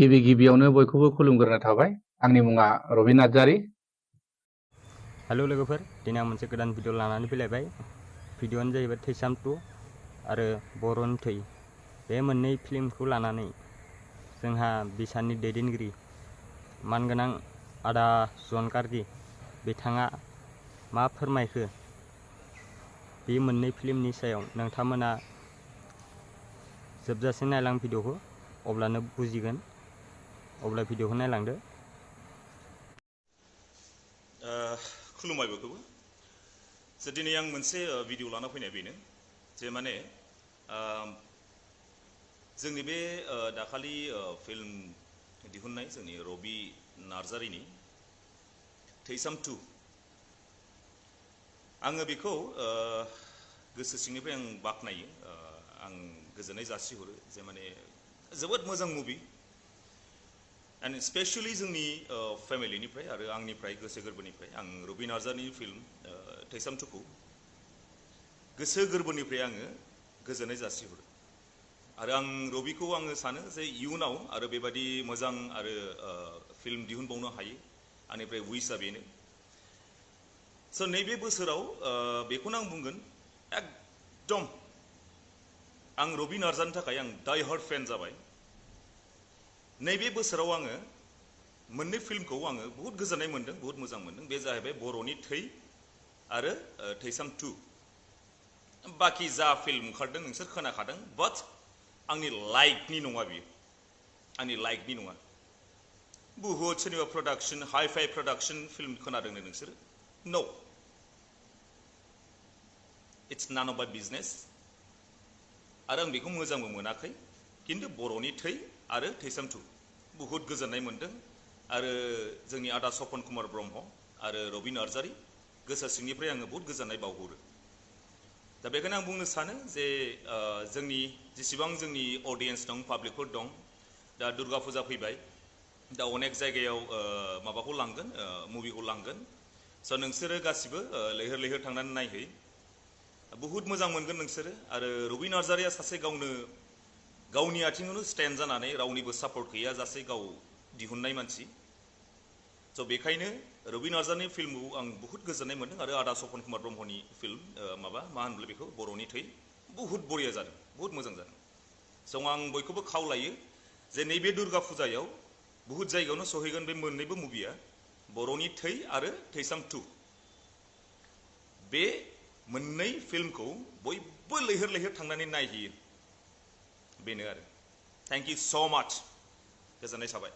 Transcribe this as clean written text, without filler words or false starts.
गिबियावनो बयखौबो खुलुमग्रोनाय थाबाय। आंनि मुङा रबि नार्जारी। हेलो लोगोफोर, दिनै आं मोनसे गोदान भिडिअ लानानै फैलायबाय। भिडिअआनो जाहैबाय थैसाम 2 आरो बर'नि थै। बे मोननै फिल्मखौ लानानै जोंहा बिसाननि दैदेनगिरि मानगोनां आदा जन कार्जि बिथाङा मा फोरमायखो बे मोननै फिल्मनि सायाव नोंथांमोना जोबजासिम नायलां भिडिअखौ, अब्लानो बुजिगोन। अब्ला भिडिअखौ नायलांदो। खुलुमबाय बयखौबो। दिनै आं मोनसे भिडिअ लाना फैनाय बेनो जे माने जोंनि बे दाखालि फिल्म दिहुननाय जोंनि रबि नार्जारीनि थैसाम 2, आङो बेखौ गोसो सिंनिफ्राय आं बाख्नायो, आं गोजोननाय जासिहरो जे माने जोबोद मोजां मुभि। एन्ड स्पेशली जोंनि फेमिलिनिफ्राय आरो आंनिफ्राय गोसो गोरबोनिफ्राय आं रबि नार्जारीनि फिल्म थैसाम 2 खौ गोसो गोरबोनिफ्राय आङो गोजोननाय जासिहरो। आरो आं रबिखौ आङो सानो जे इयुनाव आरो बेबायदि मोजां आरो फिल्म दिहुनबावनो हायो। आंनिफ्राय उइसआ बेनो। स' नैबे बोसोराव बेखौनो आं बुंगोन, एकदम आं रबि नार्जारीनि थाखाय आं डाइ हार्ड फेन जाबाय। नैबे बोसोराव आङो मोननै फिल्मखौ आङो बहुत गोजोननाय मोन्दों, बहुत मोजां मोन्दों। बे जाहैबाय बर'नि थै आरो थैसाम 2। बाखि जा फिल्म ओंखारदों नोंसोर खोनाखादों, बाट आंनि लाइकनि नङा बियो, आंनि लाइकनि नङा। बुहुत सोरनिबा production, hi-fi production film खोनादोंनो नोंसोर। नो, इट्स नान अफ माइ बिजनेस। आरो आं बेखौ मोजांबो मोनाखै। खिन्थु बर'नि थै आरो थैसाम 2 बुहुत गोजोननाय मोन्दों। आरो जोंनि आदा सपन कुमार ब्रह्म आरो रबि नार्जारी, गोसो सिंनिफ्राय आङो बहुत गोजोननाय बावहरो। दा बेखायनो आं बुंनो सानो जे जोंनि जेसेबां जोंनि अडियेन्स दं, पाब्लिकफोर दं, दा दुर्गा फुजा फैबाय, दा अनेक जायगायाव माबाखौ लांगोन, मुभिखौ लांगोन। स' नोंसोरो गासिबो लैहोर लैहोर थांनानै नायहै, बुहुत मोजां मोनगोन नोंसोरो। आरो रबि नार्जारीया सासे गावनि आथिङावनो स्टेन्ड जानानै रावनिबो सापर्ट गैयाजासे गाव दिहुननाय मानसि। स' बेखायनो रबि नार्जारीनि फिल्मखौ आं बहुत गोजोननाय मोन्दों। आरो आदा सपन कुमार ब्रह्मनि फिल्म मा होनब्ला बेखौ बर'नि थै, बुहुत बरिया जादों, बुहुत मोजां जादों। स' आं बयखौबो खावलायो जे नैबे दुर्गा फुजायाव बुहुत जायगायावनो सहैगोन बे मोननैबो मुभिया, बर'नि थै आरो थैसाम 2। बे मोननै फिल्मखौ बयबो लैहोर लैहोर थांनानै नायहैयो, बेनो आरो। थेंक इउ स' माच, गोजोननाय थाबाय।